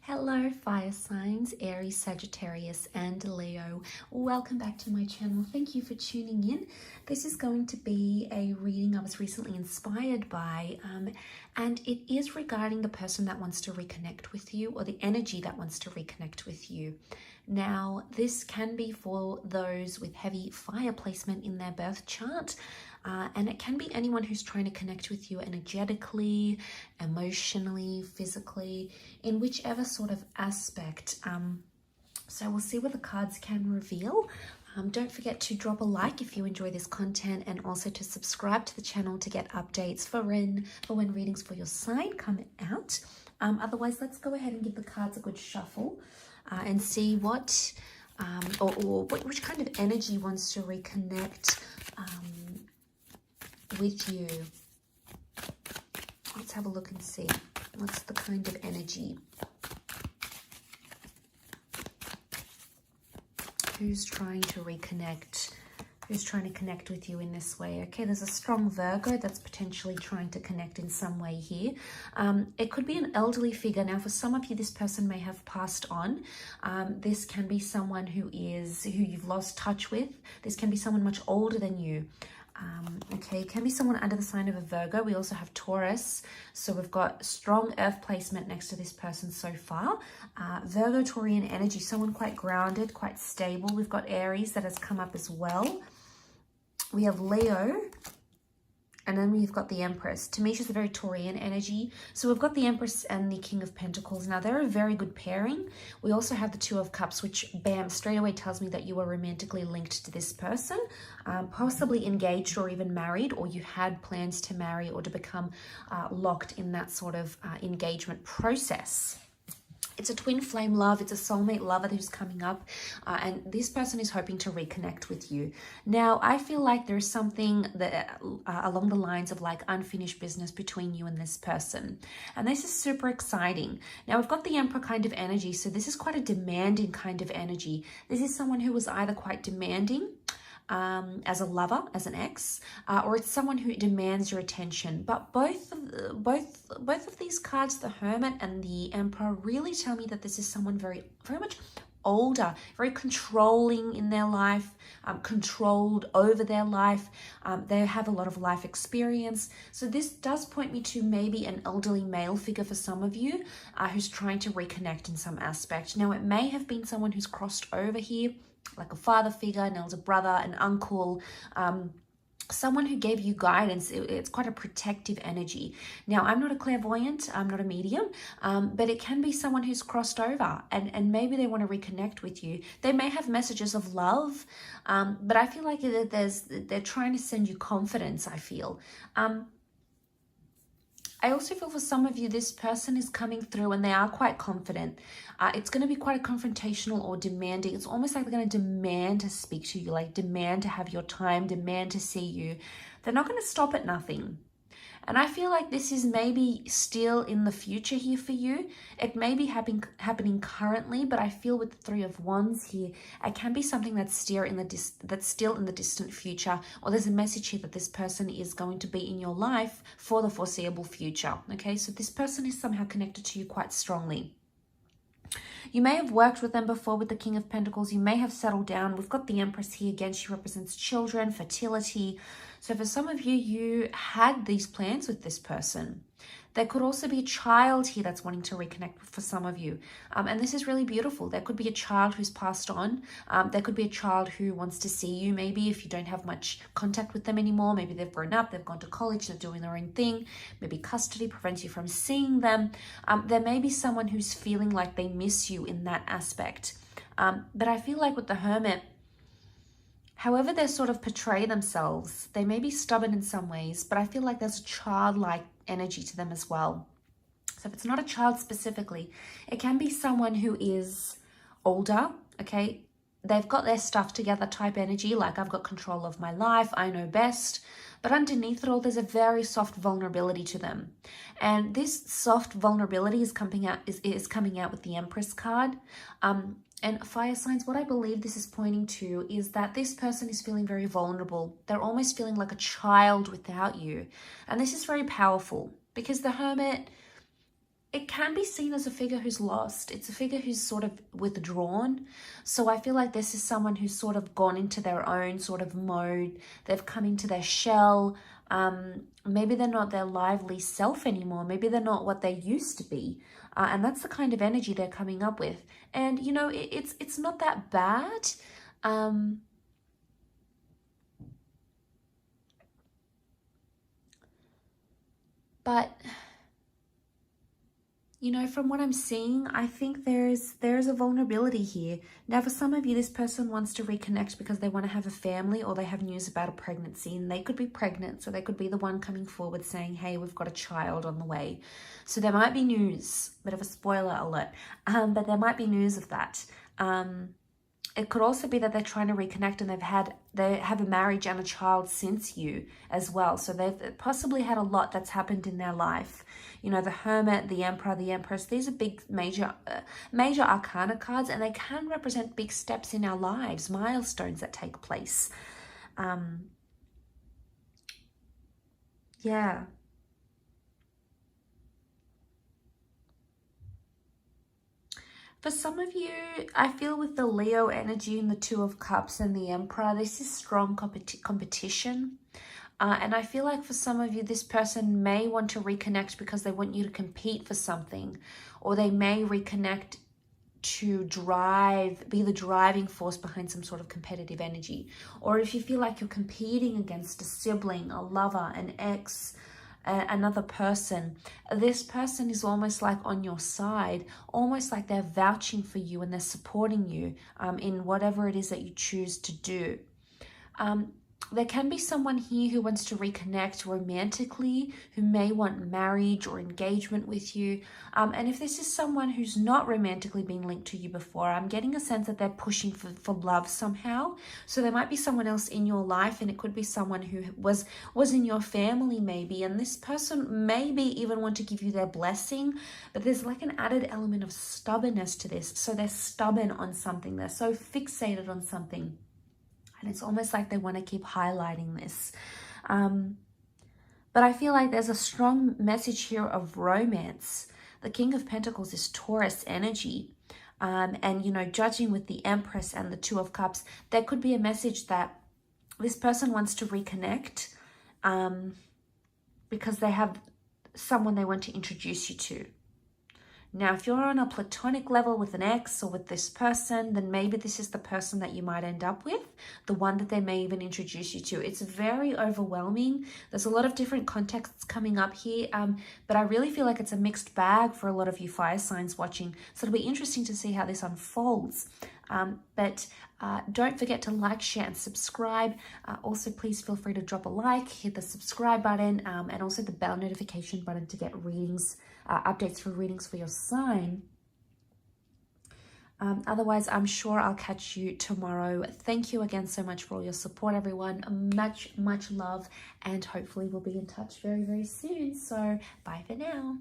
Hello fire signs, Aries, Sagittarius and Leo. Welcome back to my channel. Thank you for tuning in. This is going to be a reading I was recently inspired by and it is regarding the person that wants to reconnect with you, or the energy that wants to reconnect with you. Now, this can be for those with heavy fire placement in their birth chart. And it can be anyone who's trying to connect with you energetically, emotionally, physically, in whichever sort of aspect. So we'll see what the cards can reveal. Don't forget to drop a like if you enjoy this content, and also to subscribe to the channel to get updates for when readings for your sign come out. Otherwise, let's go ahead and give the cards a good shuffle and see what, which kind of energy wants to reconnect with you. Let's have a look and see what's the kind of energy. Who's trying to reconnect? Who's trying to connect with you in this way? Okay, there's a strong Virgo that's potentially trying to connect in some way here. It could be an elderly figure. Now, for some of you, this person may have passed on. This can be someone who you've lost touch with. This can be someone much older than you. Okay, it can be someone under the sign of a Virgo. We also have Taurus, so we've got strong earth placement next to this person so far. Virgo, Taurian energy, someone quite grounded, quite stable. We've got Aries that has come up as well. We have Leo, and then we've got the Empress. To me, she's a very Taurian energy. So we've got the Empress and the King of Pentacles. Now, they're a very good pairing. We also have the Two of Cups, which, bam, straight away tells me that you are romantically linked to this person, possibly engaged or even married, or you had plans to marry or to become locked in that sort of engagement process. It's a twin flame love. It's a soulmate lover who's coming up, and this person is hoping to reconnect with you. Now, I feel like there's something that along the lines of like unfinished business between you and this person, and this is super exciting. Now, we've got the Emperor kind of energy, so this is quite a demanding kind of energy. This is someone who was either quite demanding as a lover, as an ex, or it's someone who demands your attention. But both of these cards, the Hermit and the Emperor, really tell me that this is someone very much older, very controlling in their life, controlled over their life. They have a lot of life experience. So this does point me to maybe an elderly male figure for some of you who's trying to reconnect in some aspect. Now, it may have been someone who's crossed over here, like a father figure, an elder brother, an uncle, someone who gave you guidance. It's quite a protective energy. Now, I'm not a clairvoyant, I'm not a medium, but it can be someone who's crossed over and maybe they want to reconnect with you. They may have messages of love, but I feel like they're trying to send you confidence, I feel. I also feel for some of you, this person is coming through and they are quite confident. It's going to be quite a confrontational or demanding. It's almost like they're going to demand to speak to you, like demand to have your time, demand to see you. They're not going to stop at nothing. And I feel like this is maybe still in the future here for you. It may be happening currently, but I feel with the Three of Wands here, it can be something that's still in the distant future, or there's a message here that this person is going to be in your life for the foreseeable future. Okay, so this person is somehow connected to you quite strongly. You may have worked with them before with the King of Pentacles. You may have settled down. We've got the Empress here. Again, she represents children, fertility. So for some of you, you had these plans with this person. There could also be a child here that's wanting to reconnect for some of you. And this is really beautiful. There could be a child who's passed on. There could be a child who wants to see you, maybe if you don't have much contact with them anymore. Maybe they've grown up, they've gone to college, they're doing their own thing. Maybe custody prevents you from seeing them. There may be someone who's feeling like they miss you in that aspect. But I feel like with the Hermit, however they sort of portray themselves, they may be stubborn in some ways, but I feel like there's a childlike energy to them as well. So if it's not a child specifically, it can be someone who is older, okay? They've got their stuff together type energy, like I've got control of my life, I know best. But underneath it all, there's a very soft vulnerability to them. And this soft vulnerability is coming out with the Empress card. And fire signs, what I believe this is pointing to is that this person is feeling very vulnerable. They're almost feeling like a child without you. And this is very powerful because the Hermit, it can be seen as a figure who's lost. It's a figure who's sort of withdrawn. So I feel like this is someone who's sort of gone into their own sort of mode. They've come into their shell. Maybe they're not their lively self anymore. Maybe they're not what they used to be. And that's the kind of energy they're coming up with. And, you know, it's not that bad. But, you know, from what I'm seeing, I think there's a vulnerability here. Now, for some of you, this person wants to reconnect because they want to have a family, or they have news about a pregnancy, and they could be pregnant, so they could be the one coming forward saying, hey, we've got a child on the way. So there might be news, bit of a spoiler alert, but there might be news of that. It could also be that they're trying to reconnect and they have a marriage and a child since you as well. So they've possibly had a lot that's happened in their life. You know, the Hermit, the Emperor, the Empress, these are big major arcana cards, and they can represent big steps in our lives, milestones that take place. Yeah. For some of you, I feel with the Leo energy and the Two of Cups and the Emperor, this is strong competition. And I feel like for some of you, this person may want to reconnect because they want you to compete for something. Or they may reconnect to be the driving force behind some sort of competitive energy. Or if you feel like you're competing against a sibling, a lover, an ex, another person, this person is almost like on your side, almost like they're vouching for you and they're supporting you in whatever it is that you choose to do. There can be someone here who wants to reconnect romantically, who may want marriage or engagement with you. And if this is someone who's not romantically been linked to you before, I'm getting a sense that they're pushing for love somehow. So there might be someone else in your life, and it could be someone who was in your family maybe. And this person maybe even want to give you their blessing, but there's like an added element of stubbornness to this. So they're stubborn on something. They're so fixated on something. And it's almost like they want to keep highlighting this. But I feel like there's a strong message here of romance. The King of Pentacles is Taurus energy. And, you know, judging with the Empress and the Two of Cups, there could be a message that this person wants to reconnect because they have someone they want to introduce you to. Now, if you're on a platonic level with an ex or with this person, then maybe this is the person that you might end up with, the one that they may even introduce you to. It's very overwhelming. There's a lot of different contexts coming up here, but I really feel like it's a mixed bag for a lot of you fire signs watching. So it'll be interesting to see how this unfolds. But don't forget to like, share, and subscribe. Also, please feel free to drop a like, hit the subscribe button, and also the bell notification button to get readings, updates for readings for your sign. Otherwise, I'm sure I'll catch you tomorrow. Thank you again so much for all your support, everyone. Much love, and hopefully we'll be in touch very, very soon. So bye for now.